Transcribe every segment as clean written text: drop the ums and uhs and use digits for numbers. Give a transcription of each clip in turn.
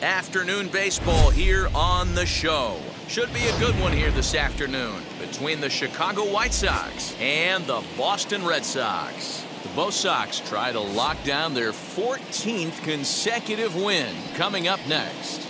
Afternoon baseball here on the show. Should be a good one here this afternoon between the Chicago White Sox and the Boston Red Sox. The Bo Sox try to lock down their 14th consecutive win coming up next.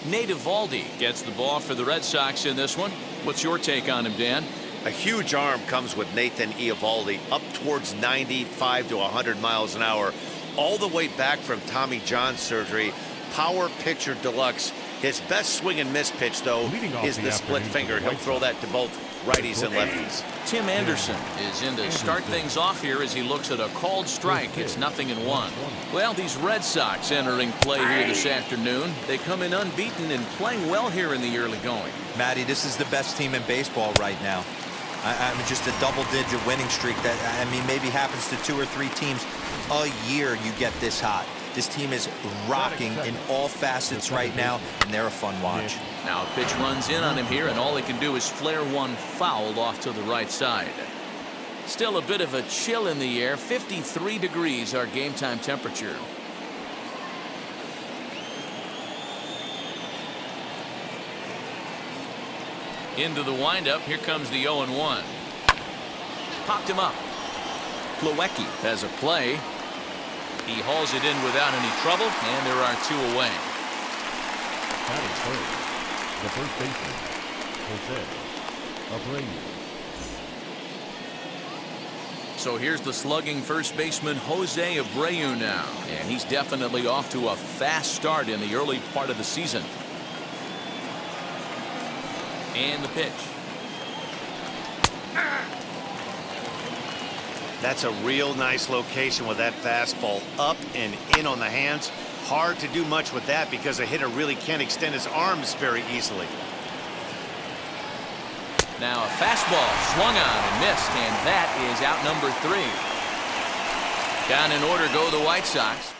Nate Eovaldi gets the ball for the Red Sox in this one. What's your take on him, Dan? A huge arm comes with Nathan Eovaldi, up towards 95 to 100 miles an hour, all the way back from Tommy John surgery. Power pitcher deluxe. His best swing and miss pitch, though, is the split finger. He'll throw that to both righties and lefties. Tim Anderson is in to start things off here as he looks at a called strike. It's 0-1. Well, these Red Sox entering play here this afternoon. They come in unbeaten and playing well here in the early going. Matty, this is the best team in baseball right now. I mean, just a double-digit winning streak that, I mean, maybe happens to 2 or 3 teams a year you get this hot. This team is rocking in all facets right now, and they're a fun watch. Now a pitch runs in on him here, and all he can do is flare one foul off to the right side. Still a bit of a chill in the air. 53 degrees our game time temperature. Into the windup. Here comes the 0-1. Popped him up. Plawecki has a play. He hauls it in without any trouble, and there are 2 away. Batting third, the first baseman, Jose Abreu. So here's the slugging first baseman Jose Abreu now, and he's definitely off to a fast start in the early part of the season. And the pitch. That's a real nice location with that fastball up and in on the hands. Hard to do much with that because a hitter really can't extend his arms very easily. Now a fastball swung on and missed, and that is out number 3. Down in order go the White Sox.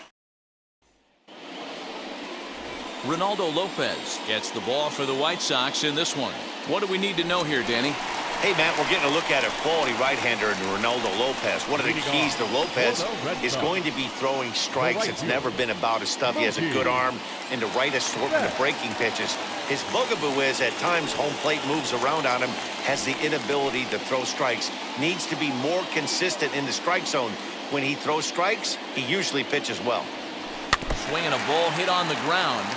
Ronaldo Lopez gets the ball for the White Sox in this one. What do we need to know here, Danny? Hey, Matt, we're getting a look at a quality right-hander in Ronaldo Lopez. One of the keys to Lopez is going to be throwing strikes. It's never been about his stuff. He has a good arm and the right assortment of breaking pitches. His bugaboo is at times home plate moves around on him, has the inability to throw strikes, needs to be more consistent in the strike zone. When he throws strikes, he usually pitches well. Swinging a ball hit on the ground.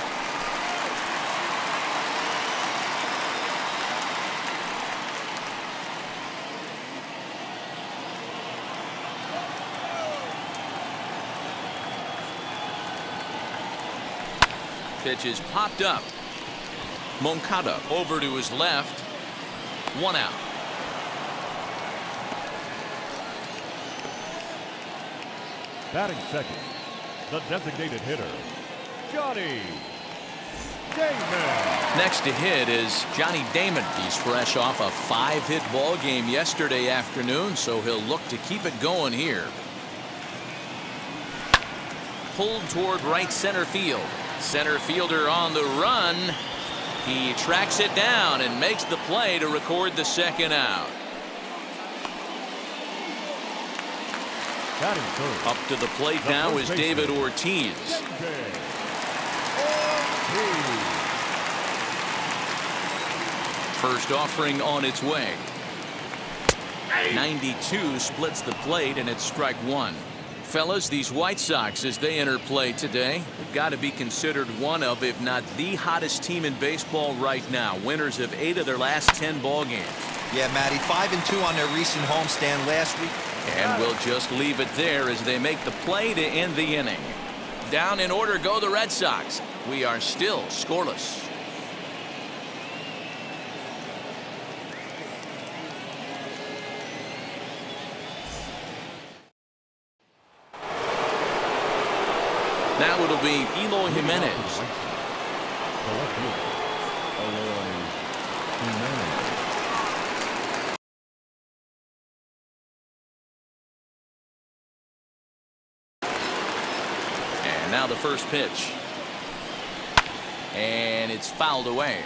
Pitch is popped up. Moncada over to his left. 1 out. Batting second, the designated hitter, Johnny Damon. Next to hit is Johnny Damon. He's fresh off a 5-hit ball game yesterday afternoon, so he'll look to keep it going here. Pulled toward right center field. Center fielder on the run. He tracks it down and makes the play to record the second out. Up to the plate now is David Ortiz. First offering on its way. 92 splits the plate, and it's strike 1. Fellas, these White Sox, as they enter play today, have got to be considered one of, if not the hottest team in baseball right now. Winners of 8 of their last 10 ball games. Yeah, Matty, 5-2 on their recent homestand last week. And we'll just leave it there as they make the play to end the inning. Down in order go the Red Sox. We are still scoreless. Now it'll be Eloy Jimenez. And now the first pitch. And it's fouled away.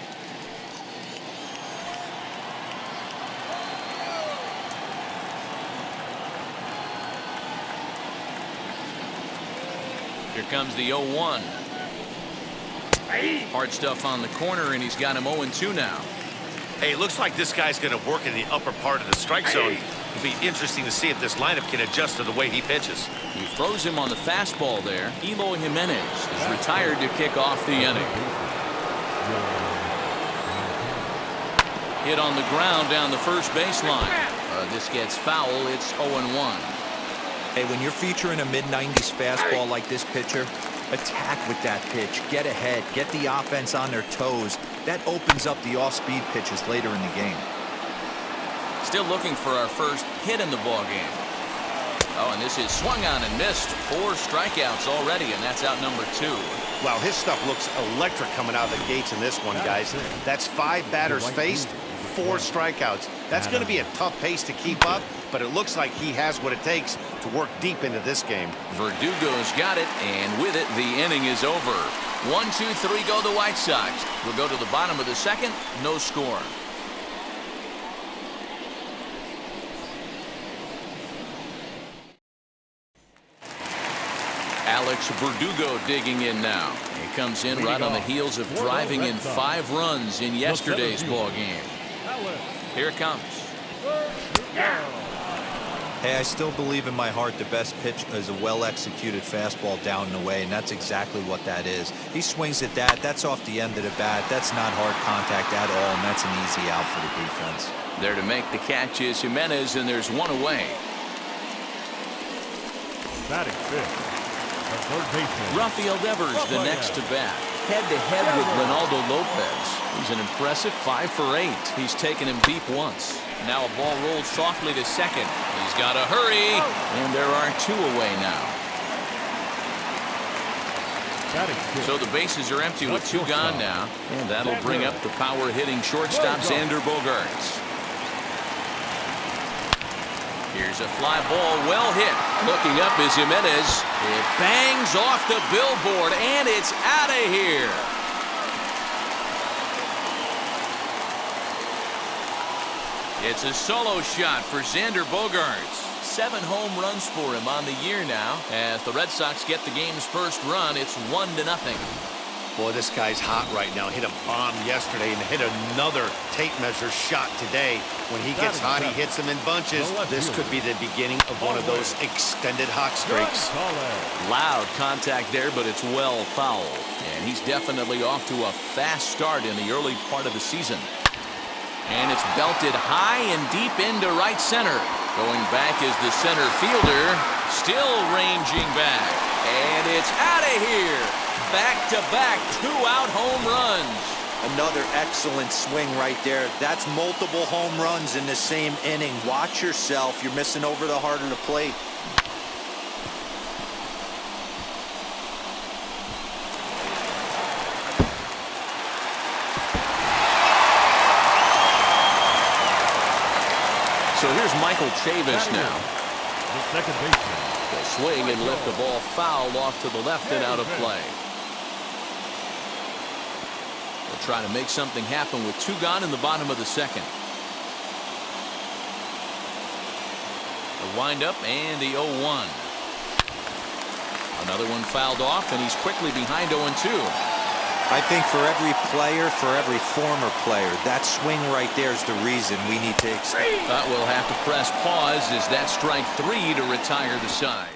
Here comes the 0-1. Hard stuff on the corner, and he's got him 0-2 now. Hey, it looks like this guy's going to work in the upper part of the strike zone. It'll be interesting to see if this lineup can adjust to the way he pitches. He throws him on the fastball there. Eloy Jimenez is retired to kick off the inning. Hit on the ground down the first baseline. This gets foul. It's 0-1. Hey, when you're featuring a mid-90s fastball like this pitcher, attack with that pitch. Get ahead. Get the offense on their toes. That opens up the off-speed pitches later in the game. Still looking for our first hit in the ball game. Oh, and this is swung on and missed. 4 strikeouts already, and that's out number 2. Wow, his stuff looks electric coming out of the gates in this one, guys. That's 5 batters faced, 4 strikeouts. That's going to be a tough pace to keep up, but it looks like he has what it takes to work deep into this game. Verdugo's got it, and with it, the inning is over. 1, 2, 3 go the White Sox. We'll go to the bottom of the second. No score. Alex Verdugo digging in now. He comes in right on the heels of driving in 5 runs in yesterday's ball game. Here it comes. Hey, I still believe in my heart the best pitch is a well-executed fastball down and away, and that's exactly what that is. He swings at that. That's off the end of the bat. That's not hard contact at all, and that's an easy out for the defense. There to make the catch is Jimenez, and there's 1 away. Batting fifth. Rafael Devers the next to bat. Head-to-head with Ronaldo Lopez. He's an impressive 5 for 8. He's taken him deep once. Now a ball rolled softly to second. He's got to hurry, and there are 2 away now. So the bases are empty with 2 gone now, and that'll bring up the power-hitting shortstop Xander Bogaerts. Here's a fly ball, well hit. Looking up is Jimenez. It bangs off the billboard, and it's out of here. It's a solo shot for Xander Bogaerts. 7 home runs for him on the year now. As the Red Sox get the game's first run, it's 1-0. Boy, this guy's hot right now. Hit a bomb yesterday and hit another tape measure shot today. When he gets hot, he hits them in bunches. This could be the beginning of one of those extended hot streaks. Loud contact there, but it's well foul. And he's definitely off to a fast start in the early part of the season. And it's belted high and deep into right center. Going back is the center fielder, still ranging back. And it's out of here. Back-to-back 2-out home runs. Another excellent swing right there. That's multiple home runs in the same inning. Watch yourself. You're missing over the heart of the plate. So here's Michael Chavis now. The second baseman. Will swing and lift the ball foul off to the left and out of play. They'll try to make something happen with 2 gone in the bottom of the second. The windup and the 0-1. Another one fouled off, and he's quickly behind 0-2. I think for every player, for every former player, that swing right there is the reason we need to extend. But we'll have to press pause as that strike 3 to retire the side.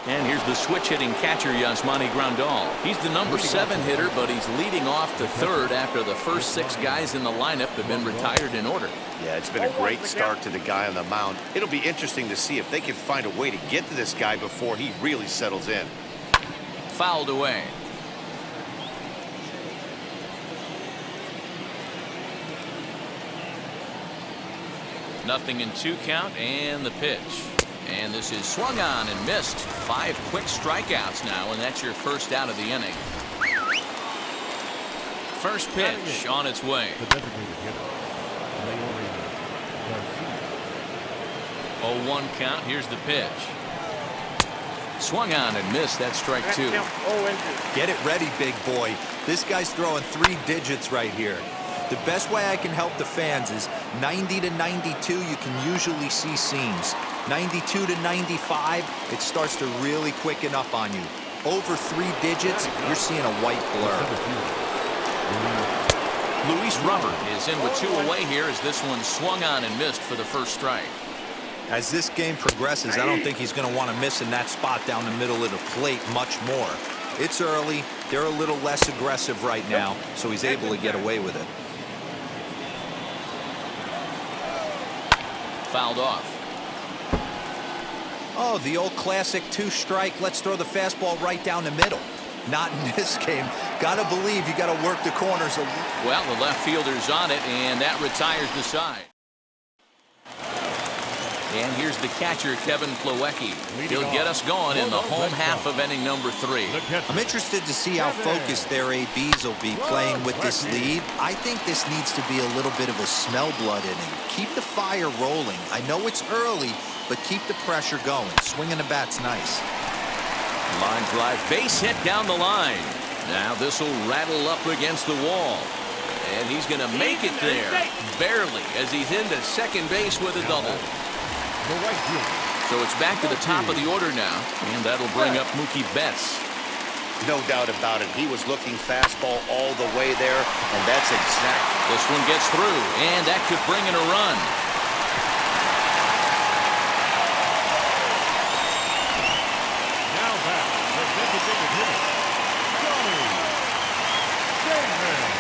And here's the switch-hitting catcher, Yasmani Grandal. He's the number 7 hitter, but he's leading off the 3rd after the first 6 guys in the lineup have been retired in order. Yeah, it's been a great start to the guy on the mound. It'll be interesting to see if they can find a way to get to this guy before he really settles in. Fouled away. Nothing in 2 count, and the pitch. And this is swung on and missed. 5 quick strikeouts now, and that's your first out of the inning. First pitch on its way. The designated hitter. 0-1 count. Here's the pitch. Swung on and missed. That's strike 2. Get it ready, big boy. This guy's throwing 3 digits right here. The best way I can help the fans is 90 to 92, you can usually see seams. 92 to 95, it starts to really quicken up on you. Over 3 digits, you're seeing a white blur. Luis Robert is in with 2 away here as this one swung on and missed for the first strike. As this game progresses, I don't think he's going to want to miss in that spot down the middle of the plate much more. It's early. They're a little less aggressive right now, so he's able to get away with it. Fouled off. Oh, the old classic 2-strike. Let's throw the fastball right down the middle. Not in this game. Gotta believe you gotta work the corners. Well, the left fielder's on it, and that retires the side. And here's the catcher, Kevin Plawecki. He'll get us going in the home half of inning number 3. I'm interested to see how focused their ABs will be playing with this lead. I think this needs to be a little bit of a smell blood inning. Keep the fire rolling. I know it's early, but keep the pressure going. Swinging the bat's nice. Line drive, base hit down the line. Now this will rattle up against the wall. And he's going to make it there. Barely, as he's into second base with a double. So it's back to the top of the order now, and that'll bring up Mookie Betts. No doubt about it. He was looking fastball all the way there, and that's exact. This one gets through, and that could bring in a run. Now back, the designated hitter, Johnny Damon.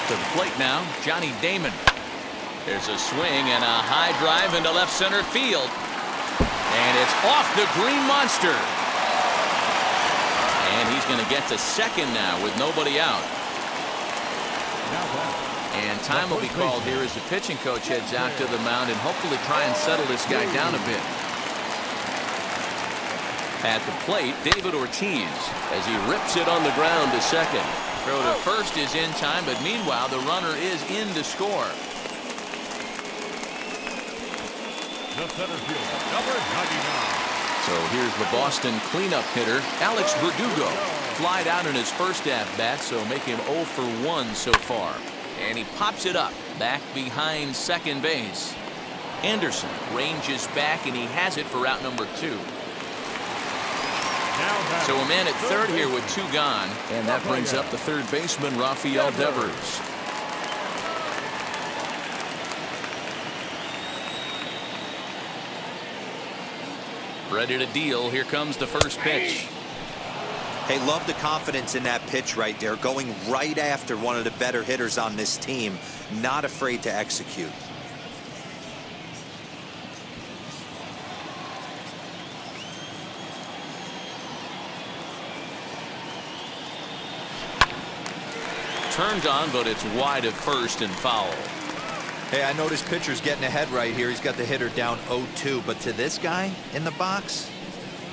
To the plate now, Johnny Damon. There's a swing and a high drive into left center field. And it's off the green monster. And he's going to get to second now with nobody out. And time will be called here as the pitching coach heads out to the mound and hopefully try and settle this guy down a bit. At the plate, David Ortiz as he rips it on the ground to second. Throw to first is in time, but meanwhile the runner is in to score. The center fielder, number 99. So here's the Boston cleanup hitter, Alex Verdugo. Flied out in his first at-bat, so make him 0 for 1 so far. And he pops it up, back behind second base. Anderson ranges back, and he has it for out number 2. So a man at third here with 2 gone, and that brings up the third baseman, Rafael Devers. Ready to deal. Here comes the first pitch. Hey, love the confidence in that pitch right there. Going right after one of the better hitters on this team. Not afraid to execute. Turned on, but it's wide at first and foul. Hey, I know this pitcher's getting ahead right here. He's got the hitter down 0-2, but to this guy in the box,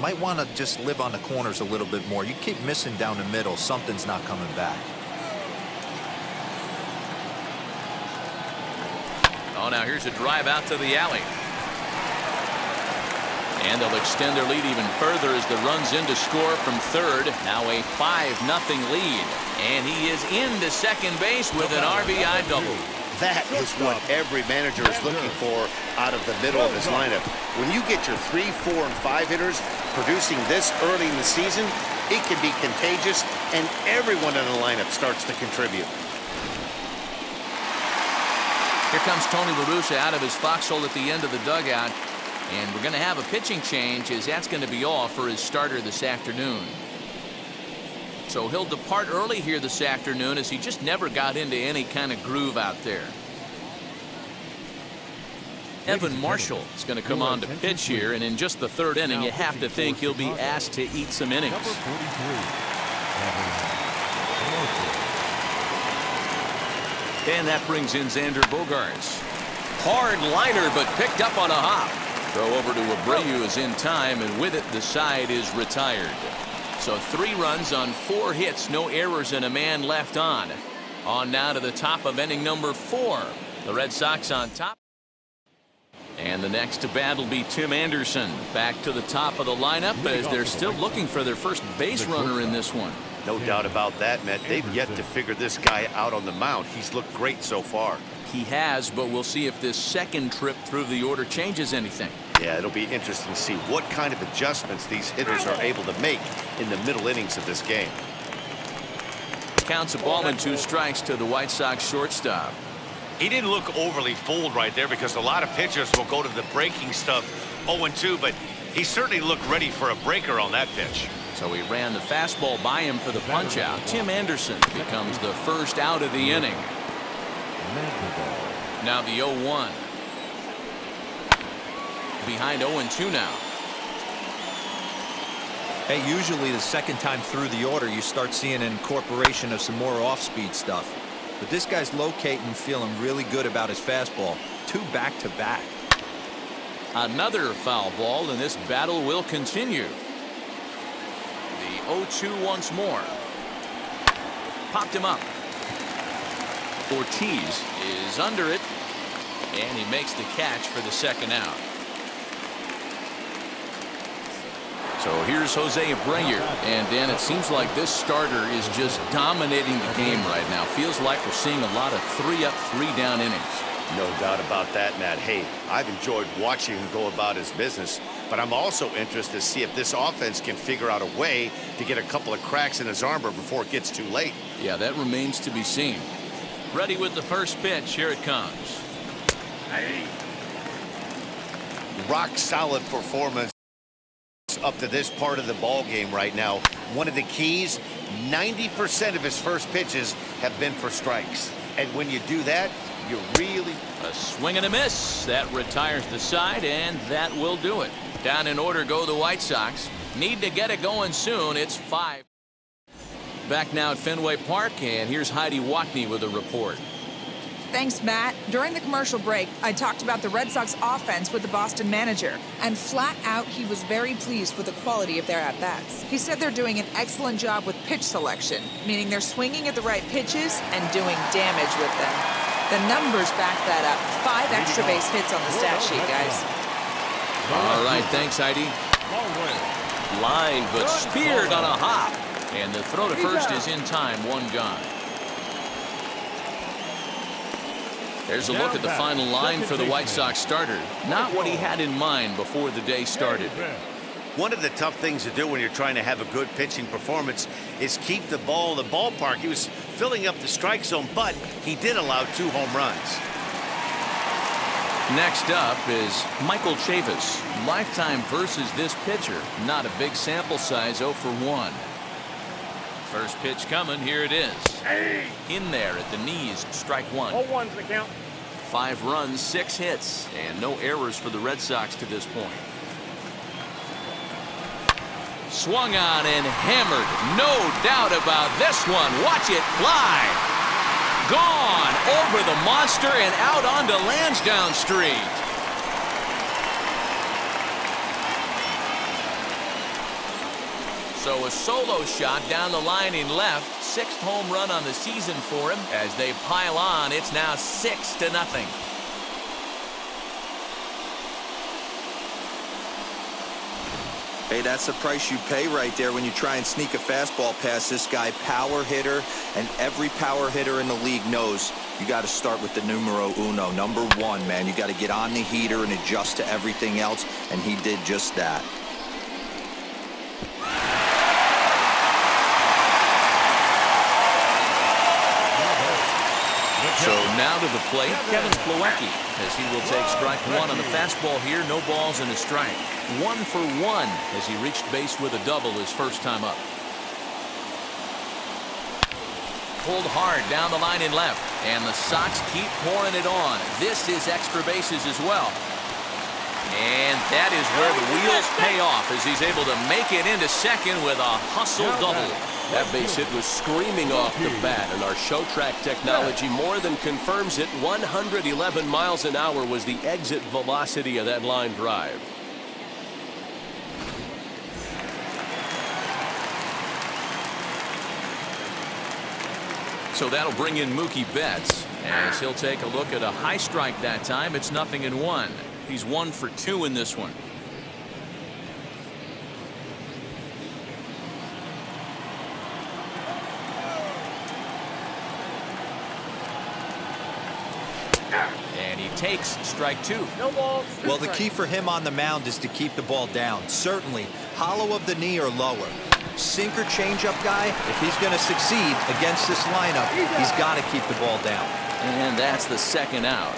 might want to just live on the corners a little bit more. You keep missing down the middle, something's not coming back. Oh, now here's a drive out to the alley. And they'll extend their lead even further as the runs in to score from third. Now a 5-0 lead. And he is into second base with an RBI double. That is what every manager is looking for out of the middle of his lineup. When you get your 3, 4, and 5 hitters producing this early in the season, it can be contagious, and everyone in the lineup starts to contribute. Here comes Tony La Russa out of his foxhole at the end of the dugout. And we're going to have a pitching change, as that's going to be all for his starter this afternoon. So he'll depart early here this afternoon, as he just never got into any kind of groove out there. Evan Marshall is going to come on to pitch here, and in just the third inning, you have to think he'll be asked to eat some innings. And that brings in Xander Bogaerts. Hard liner, but picked up on a hop. Throw over to Abreu is in time, and with it, the side is retired. So 3 runs on 4 hits, no errors, and a man left on. On now to the top of inning number 4. The Red Sox on top. And the next to bat will be Tim Anderson. Back to the top of the lineup as they're still looking for their first base runner in this one. No doubt about that, Matt. They've yet to figure this guy out on the mound. He's looked great so far. He has, but we'll see if this second trip through the order changes anything. Yeah, it'll be interesting to see what kind of adjustments these hitters are able to make in the middle innings of this game. Counts a ball and 2 strikes to the White Sox shortstop. He didn't look overly fooled right there because a lot of pitchers will go to the breaking stuff 0-2, but he certainly looked ready for a breaker on that pitch. So he ran the fastball by him for the punch out. Tim Anderson becomes the first out of the inning. Now the 0-1. Behind 0-2 now. Hey, usually the second time through the order, you start seeing an incorporation of some more off-speed stuff. But this guy's locating, feeling really good about his fastball. 2 back-to-back. Another foul ball, and this battle will continue. The 0-2 once more. Popped him up. Ortiz is under it, and he makes the catch for the second out. So here's Jose Abreu, and Dan, it seems like this starter is just dominating the game right now. Feels like we're seeing a lot of 3-up, 3-down innings. No doubt about that, Matt. Hey, I've enjoyed watching him go about his business, but I'm also interested to see if this offense can figure out a way to get a couple of cracks in his armor before it gets too late. Yeah, that remains to be seen. Ready with the first pitch. Here it comes. Rock solid performance up to this part of the ball game right now. One of the keys, 90% of his first pitches have been for strikes. And when you do that, you really... A swing and a miss. That retires the side, and that will do it. Down in order go the White Sox. Need to get it going soon. It's 5. Back now at Fenway Park, and here's Heidi Watney with a report. Thanks, Matt. During the commercial break, I talked about the Red Sox offense with the Boston manager, and flat out, he was very pleased with the quality of their at-bats. He said they're doing an excellent job with pitch selection, meaning they're swinging at the right pitches and doing damage with them. The numbers back that up. 5 extra base hits on the stat sheet, guys. All right, thanks, Heidi. Line, but speared on a hop. And the throw to first is in time, 1 gone. There's a look at the final line for the White Sox starter. Not what he had in mind before the day started. One of the tough things to do when you're trying to have a good pitching performance is keep the ball in the ballpark. He was filling up the strike zone, but he did allow 2 home runs. Next up is Michael Chavis. Lifetime versus this pitcher. Not a big sample size, 0 for 1. First pitch coming, here it is. In there at the knees, strike 1. 0-1's the count. 5 runs, 6 hits, and no errors for the Red Sox to this point. Swung on and hammered. No doubt about this one. Watch it fly. Gone over the monster and out onto Lansdowne Street. So a solo shot down the line in left. 6th home run on the season for him. As they pile on, it's now 6-0. Hey, that's the price you pay right there when you try and sneak a fastball past this guy. Power hitter, and every power hitter in the league knows you got to start with the numero uno, number 1, man. You got to get on the heater and adjust to everything else, and he did just that. So now to the plate, Kevin Plawecki, as he will take strike 1 on the fastball here. No balls and a strike. 1 for 1 as he reached base with a double his first time up. Pulled hard down the line in left, and the Sox keep pouring it on. This is extra bases as well. And that is where the wheels pay off as he's able to make it into second with a hustle double. That base hit was screaming off the bat, and our show track technology more than confirms it. 111 miles an hour was the exit velocity of that line drive. So that'll bring in Mookie Betts as he'll take a look at a high strike that time. It's 0-1. He's 1 for 2 in this one. takes strike two. Well, the key for him on the mound is to keep the ball down. Certainly, hollow of the knee or lower. Sinker changeup guy, if he's going to succeed against this lineup, he's got to keep the ball down. And that's the second out.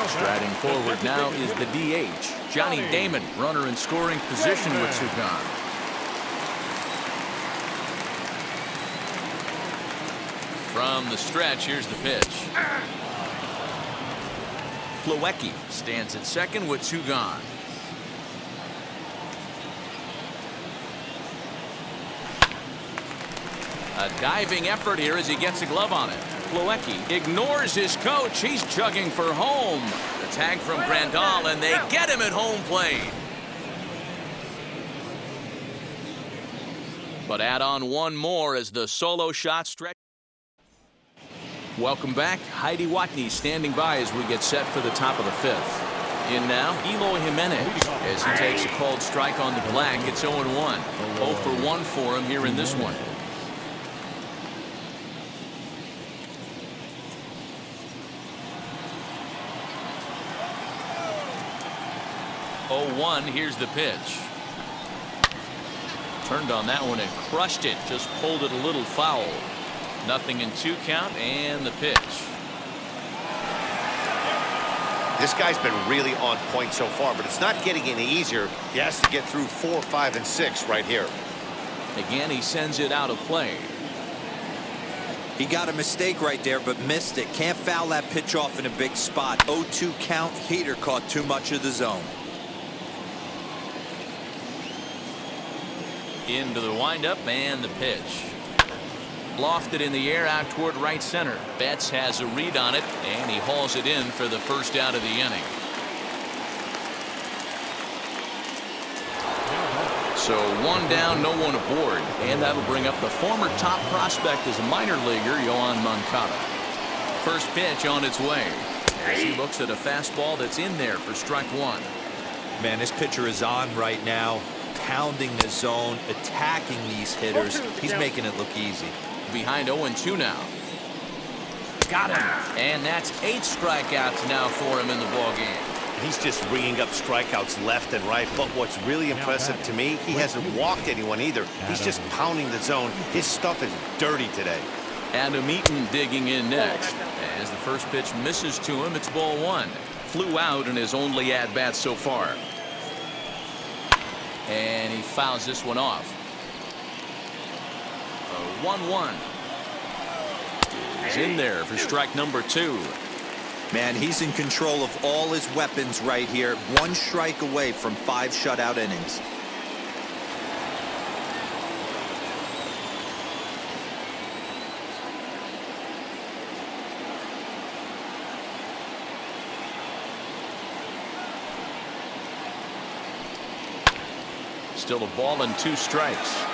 Striding forward now is the DH, Johnny Damon, runner in scoring position with two gone. From the stretch, here's the pitch. Plawecki stands at second with two gone. A diving effort here as he gets a glove on it. Plawecki ignores his coach. He's chugging for home. The tag from Grandal, and they get him at home plate. But add on one more as the solo shot stretch. Welcome back. Heidi Watney standing by as we get set for the top of the fifth. In now, Eloy Jimenez as he takes a called strike on the black. It's 0-1. 0 for 1 for him here in this one. 0-1, here's the pitch. Turned on that one and crushed it. Just pulled it a little foul. 0-2 count and the pitch. This guy's been really on point so far, but it's not getting any easier. He has to get through 4, 5, and 6 right here. Again, he sends it out of play. He got a mistake right there, but missed it. Can't foul that pitch off in a big spot. 0-2 count. Heater caught too much of the zone. Into the windup and the pitch. Lofted in the air out toward right center. Betts has a read on it, and he hauls it in for the first out of the inning. So one down, no one aboard, and that'll bring up the former top prospect as a minor leaguer, Yoan Moncada. First pitch on its way as he looks at a fastball that's in there for strike one. Man, this pitcher is on right now, pounding the zone, attacking these hitters. He's making it look easy. Behind 0-2 now. Got him. And that's 8 strikeouts now for him in the ballgame. He's just ringing up strikeouts left and right. But what's really impressive to me, he hasn't walked anyone either. He's just pounding the zone. His stuff is dirty today. Adam Eaton digging in next. As the first pitch misses to him, it's ball one. Flew out in his only at-bat so far. And he fouls this one off. 1-1. He's in there for strike number 2. Man, he's in control of all his weapons right here. 1 strike away from 5 shutout innings. Still a ball and 2 strikes.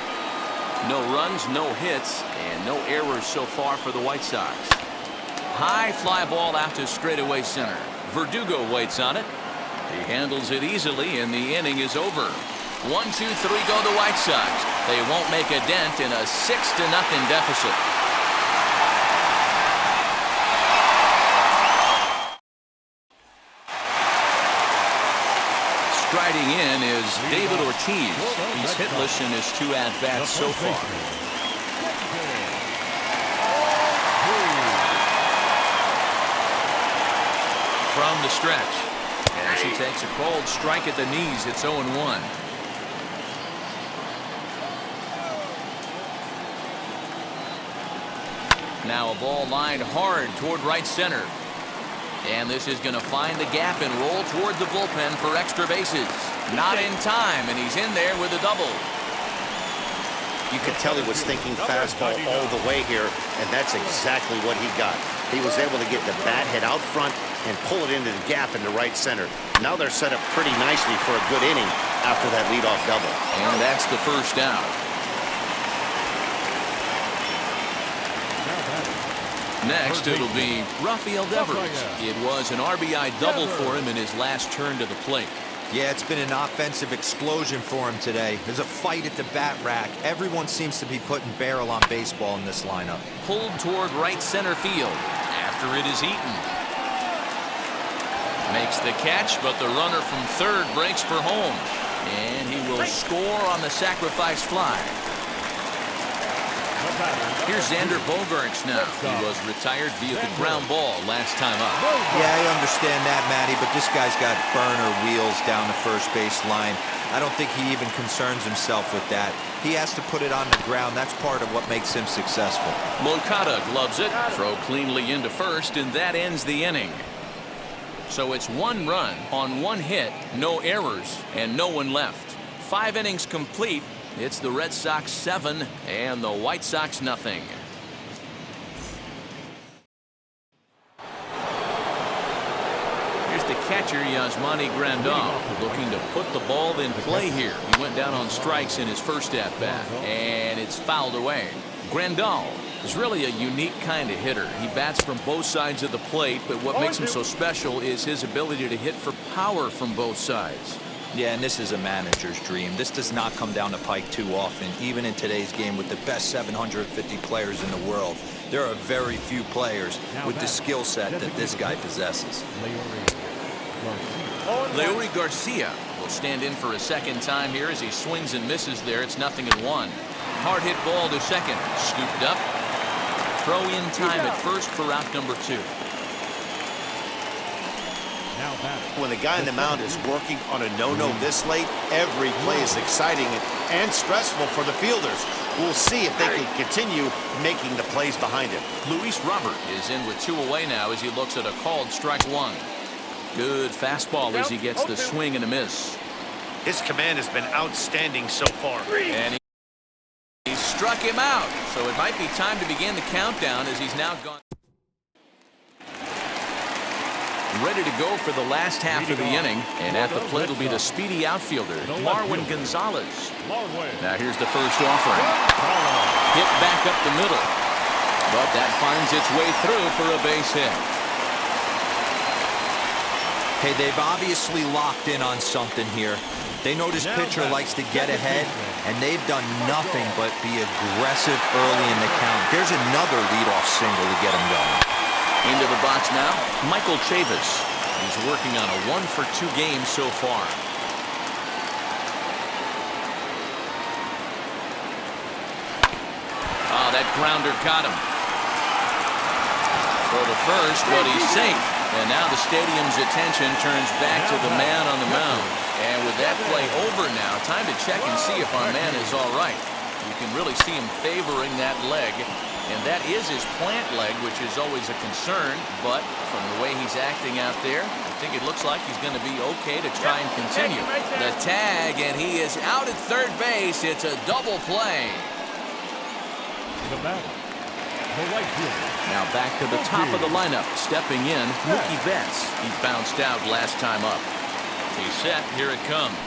No runs, no hits, and no errors so far for the White Sox. High fly ball out to straightaway center. Verdugo waits on it. He handles it easily, and the inning is over. 1-2-3 go the White Sox. They won't make a dent in a 6-0 deficit. Striding in is David Ortiz. He's hitless in his 2 at-bats so far. From the stretch. As he takes a cold strike at the knees, it's 0-1. Now a ball lined hard toward right center. And this is going to find the gap and roll toward the bullpen for extra bases. Not in time, and he's in there with a double. You could tell he was thinking fastball all the way here, and that's exactly what he got. He was able to get the bat head out front and pull it into the gap into right center. Now they're set up pretty nicely for a good inning after that leadoff double. And that's the first out. Next, it'll be Rafael Devers. It was an RBI double for him in his last turn to the plate. Yeah, it's been an offensive explosion for him today. There's a fight at the bat rack. Everyone seems to be putting barrel on baseball in this lineup. Pulled toward right center field after it is Eaton. Makes the catch, but the runner from third breaks for home. And he will score on the sacrifice fly. Here's Xander Bogaerts now. He was retired via the ground ball last time up. Yeah, I understand that, Matty, but this guy's got burner wheels down the first base line. I don't think he even concerns himself with that. He has to put it on the ground. That's part of what makes him successful. Moncada gloves it, throw cleanly into first, and that ends the inning. So it's 1 run on 1 hit, no errors, and no one left. 5 innings complete. It's the Red Sox 7 and the White Sox nothing. Here's the catcher, Yasmani Grandal, looking to put the ball in play here. He went down on strikes in his first at-bat, and it's fouled away. Grandal is really a unique kind of hitter. He bats from both sides of the plate, but what makes him so special is his ability to hit for power from both sides. Yeah, and this is a manager's dream. This does not come down the pike too often, even in today's game with the best 750 players in the world. There are very few players with the skill set that this guy possesses. Leury Garcia will stand in for a second time here as he swings and misses there. It's 0-1. Hard hit ball to second. Scooped up. Throw in time at first for out number 2. When the guy on the mound is working on a no-no this late, every play is exciting and stressful for the fielders. We'll see if they can continue making the plays behind him. Luis Robert is in with 2 away now as he looks at a called strike 1. Good fastball as he gets the swing and a miss. His command has been outstanding so far. And he struck him out. So it might be time to begin the countdown as he's now gone. Ready to go for the last half of the inning, and at the plate will be the speedy outfielder, Marwin Gonzalez. Now here's the first offering. Hit back up the middle, but that finds its way through for a base hit. Hey, they've obviously locked in on something here. They know this pitcher likes to get ahead, and they've done nothing but be aggressive early in the count. There's another leadoff single to get him going. Into the box now, Michael Chavis. He's working on a 1-for-2 game so far. Oh, that grounder got him. For the first, but he's safe. And now the stadium's attention turns back to the man on the mound. And with that play over now, time to check and see if our man is all right. You can really see him favoring that leg. And that is his plant leg, which is always a concern. But from the way he's acting out there, I think it looks like he's going to be okay to try and continue. The tag, and he is out at third base. It's a double play. Now back to the top of the lineup. Stepping in, Mookie Betts. He bounced out last time up. He's set. Here it comes.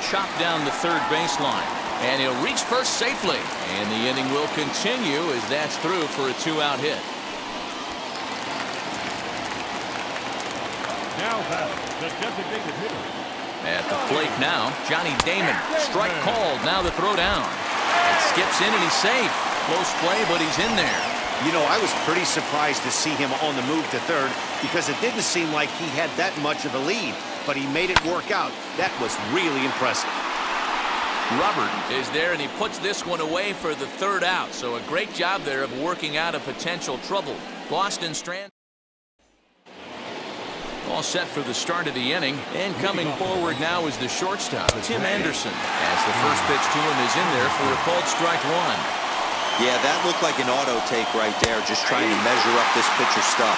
Chopped down the third baseline. And he'll reach first safely. And the inning will continue as that's through for a 2-out hit. Now the designated hitter. At the plate now, Johnny Damon. Strike called. Now the throw down. It skips in and he's safe. Close play, but he's in there. You know, I was pretty surprised to see him on the move to third because it didn't seem like he had that much of a lead. But he made it work out. That was really impressive. Robert is there, and he puts this one away for the third out. So a great job there of working out a potential trouble. Boston Strand all set for the start of the inning. And coming forward now is the shortstop, Tim Anderson, as the first pitch to him is in there for a called strike 1. Yeah, that looked like an auto take right there, just trying to measure up this pitcher's stuff.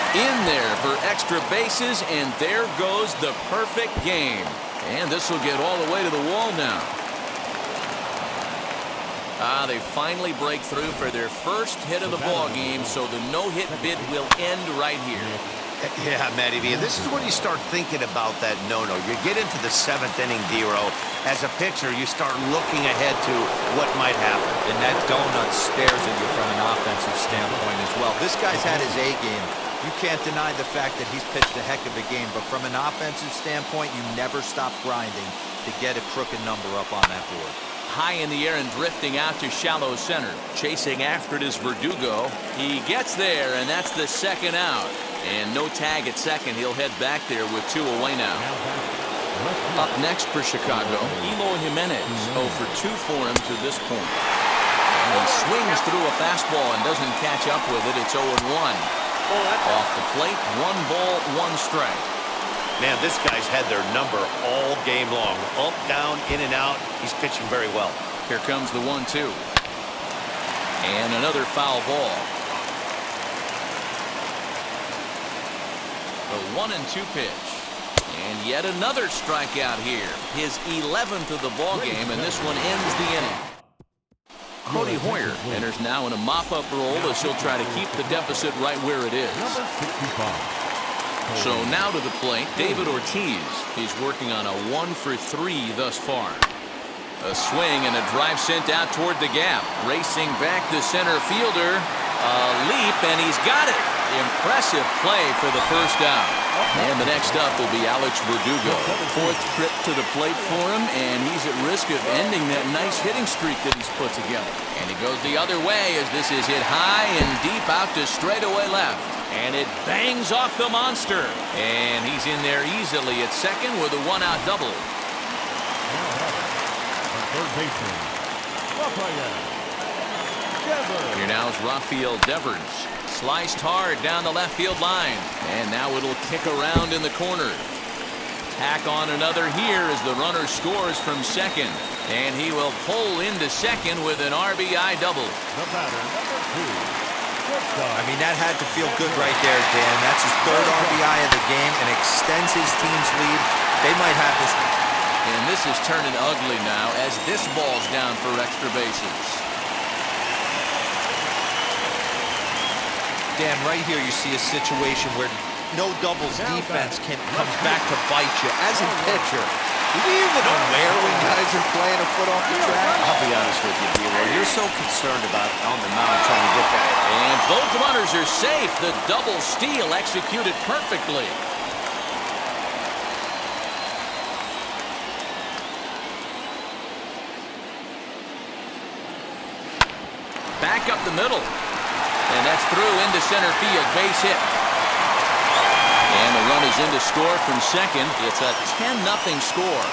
In there for extra bases, and there goes the perfect game. And this will get all the way to the wall now. They finally break through for their first hit of the ball game, so the no-hit bid will end right here. Yeah, Matty V, this is when you start thinking about that no-no. You get into the 7th inning, D-Row. As a pitcher, you start looking ahead to what might happen. And that donut stares at you from an offensive standpoint as well. This guy's had his A game. You can't deny the fact that he's pitched a heck of a game, but from an offensive standpoint, you never stop grinding to get a crooked number up on that board. high in the air and drifting out to shallow center. Chasing after it is Verdugo. He gets there, and that's the second out. And no tag at second. He'll head back there with 2 away now. Up next for Chicago, Eloy Jimenez. 0 for 2 for him to this point. And he swings through a fastball and doesn't catch up with it. It's 0-1. Off the plate, 1 ball, 1 strike. Man, this guy's had their number all game long. Up, down, in and out. He's pitching very well. Here comes the 1-2. And another foul ball. The 1-2 pitch. And yet another strikeout here. His 11th of the ball game, and this one ends the inning. Cody Hoyer enters now in a mop-up role as he'll try to keep the deficit right where it is. So now to the plate, David Ortiz. He's working on a 1 for 3 thus far. A swing and a drive sent out toward the gap. Racing back the center fielder. A leap, and he's got it. Impressive play for the first out. And the next up will be Alex Verdugo. 4th trip to the plate for him, and he's at risk of ending that nice hitting streak that he's put together. And he goes the other way as this is hit high and deep out to straightaway left. And it bangs off the monster. And he's in there easily at second with a 1-out double. Third baseman, Rafael Devers. Here now is Rafael Devers. Sliced hard down the left field line. And now it'll kick around in the corner. Tack on another here as the runner scores from second. And he will pull into second with an RBI double. The batter, number 2. I mean, that had to feel good right there, Dan. That's his 3rd RBI of the game and extends his team's lead. They might have this. And this is turning ugly now as this ball's down for extra bases. Dan, right here you see a situation where no doubles defense comes back to bite you. As a pitcher, are you even aware when guys are playing a foot off the track? I'll be honest with you, D-Roy. You're so concerned about on the mound trying to get that. And both runners are safe. The double steal executed perfectly. Back up the middle. And that's through into center field. Base hit. And the run is in to score from second. It's a 10-0 score.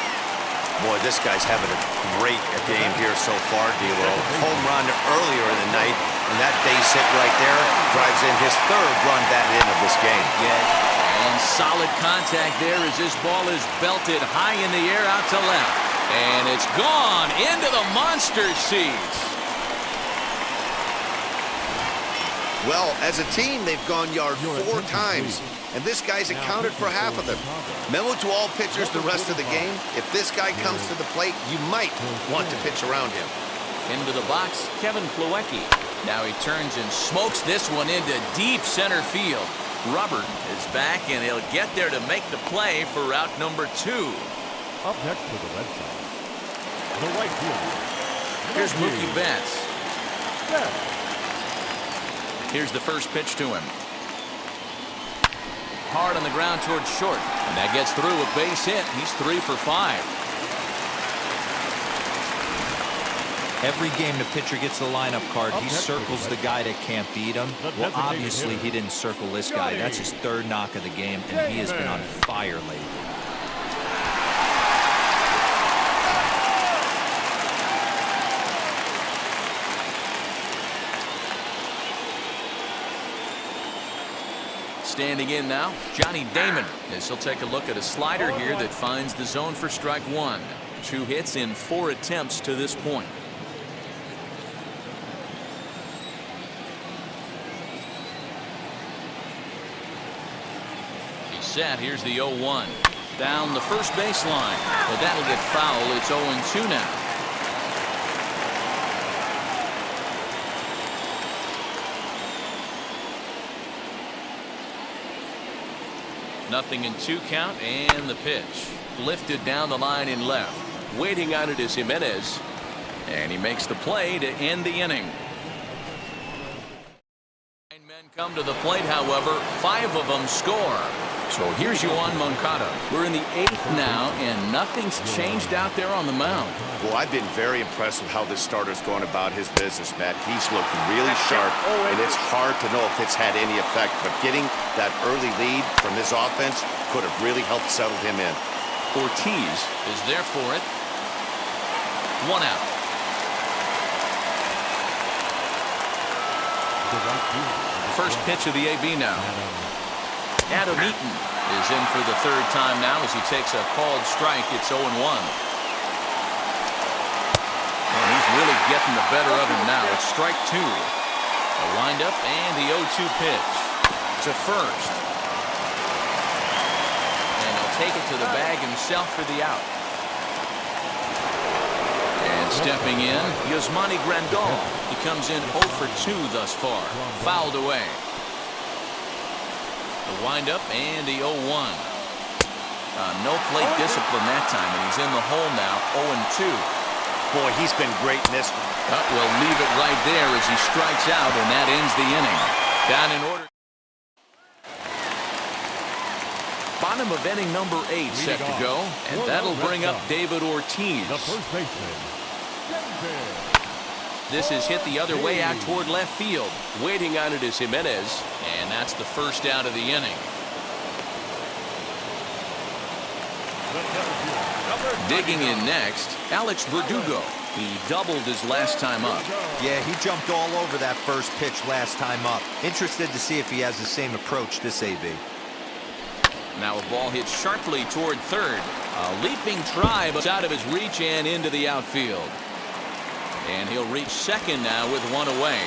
Boy, this guy's having a great game here so far, D-Lo. Home run earlier in the night, and that base hit right there drives in his 3rd run batted in of this game. Yeah, and solid contact there as this ball is belted high in the air out to left. And it's gone into the monster seats. Well, as a team, they've gone yard 4 times, and this guy's accounted for half of them. Memo to all pitchers the rest of the game. If this guy comes to the plate, you might want to pitch around him. Into the box, Kevin Plawecki. Now he turns and smokes this one into deep center field. Robert is back, and he'll get there to make the play for route number 2. Up next for the Red Sox, the right fielder. Here's Mookie Betts. Here's the first pitch to him. Hard on the ground towards short. And that gets through a base hit. He's 3 for 5. Every game the pitcher gets the lineup card, he circles the guy that can't beat him. Well, obviously he didn't circle this guy. That's his 3rd knock of the game, and he has been on fire lately. Standing in now, Johnny Damon, as he'll take a look at a slider here that finds the zone for strike 1. 2 hits in 4 attempts to this point. He's set. Here's the 0-1. Down the first baseline, but that'll get foul. It's 0-2 now. Nothing in 2 count, and the pitch. Lifted down the line in left. Waiting on it is Jimenez. And he makes the play to end the inning. Men come to the plate, however, 5 of them score. So here's Yoan Moncada. We're in the 8th now, and nothing's changed out there on the mound. Well, I've been very impressed with how this starter's going about his business, Matt. He's looked really sharp, and it's hard to know if it's had any effect. But getting that early lead from his offense could have really helped settle him in. Ortiz is there for it. 1 out. First pitch of the AB now. Adam Eaton is in for the 3rd time now as he takes a called strike. It's 0-1. And he's really getting the better of him now. It's strike 2. A windup and the 0-2 pitch to first. And he'll take it to the bag himself for the out. And stepping in, Yasmani Grandal. He comes in 0 for 2 thus far. Fouled away. The windup and the 0-1. No plate discipline that time, and he's in the hole now, 0-2. Boy, he's been great in this one. We'll leave it right there as he strikes out, and that ends the inning. Down in order. Bottom of inning number 8 set to go, and that'll bring up David Ortiz. The first baseman, David. This is hit the other way out toward left field. Waiting on it is Jimenez. And that's the first out of the inning. Digging in next, Alex Verdugo. He doubled his last time up. Yeah, he jumped all over that first pitch last time up. Interested to see if he has the same approach this AB. Now a ball hit sharply toward third. A leaping try, but out of his reach and into the outfield. And he'll reach second now with 1 away.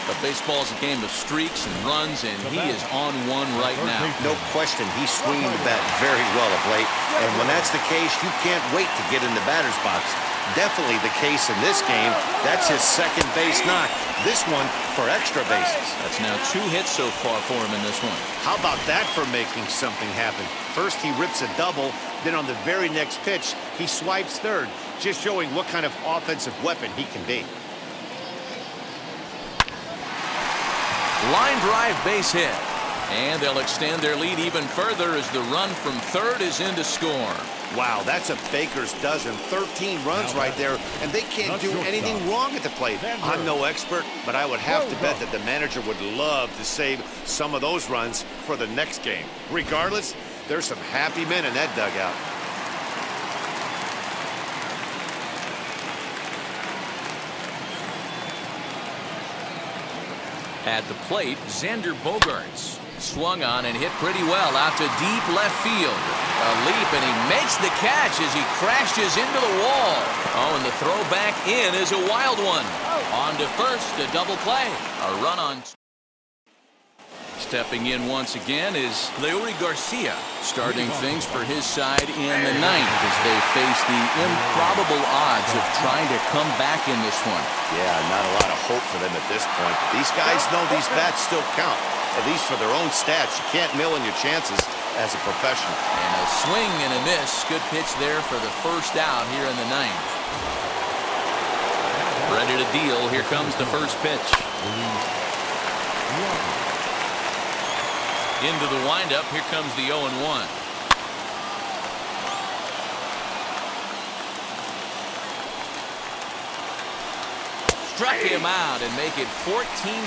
But baseball's a game of streaks and runs, and he is on one right now. No question, he's swinging the bat very well of late. And when that's the case, you can't wait to get in the batter's box. Definitely the case in this game. That's his second base knock. This one for extra bases. That's now 2 hits so far for him in this one. How about that for making something happen? First he rips a double, then on the very next pitch, he swipes third, just showing what kind of offensive weapon he can be. Line drive base hit. And they'll extend their lead even further as the run from third is in to score. Wow, that's a baker's dozen. 13 runs right there, and they can't do anything wrong at the plate. I'm no expert, but I would have to bet that the manager would love to save some of those runs for the next game. Regardless, there's some happy men in that dugout. At the plate, Xander Bogaerts. Swung on and hit pretty well out to deep left field. A leap, and he makes the catch as he crashes into the wall. Oh, and the throw back in is a wild one. On to first, a double play. A run on. Stepping in once again is Leury Garcia, starting things for his side in the 9th as they face the improbable odds of trying to come back in this one. Yeah, not a lot of hope for them at this point. These guys know these bats still count, at least for their own stats. You can't mill in your chances as a professional. And a swing and a miss. Good pitch there for the first out here in the 9th. Ready to deal. Here comes the first pitch. Into the windup. Here comes the 0-1. Struck him out and make it 14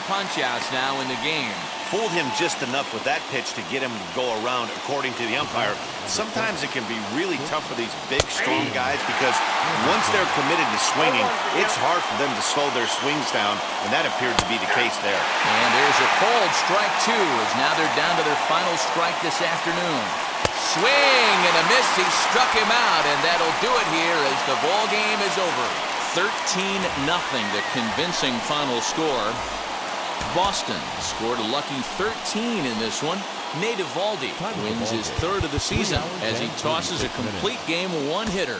punch-outs now in the game. Fooled him just enough with that pitch to get him to go around, according to the umpire. Sometimes it can be really tough for these big, strong guys because once they're committed to swinging, it's hard for them to slow their swings down, and that appeared to be the case there. And there's a called strike 2 as now they're down to their final strike this afternoon. Swing and a miss. He struck him out, and that'll do it here as the ball game is over. 13-0, the convincing final score. Boston scored a lucky 13 in this one. Nate Eovaldi wins his 3rd of the season as he tosses a complete game 1-hitter.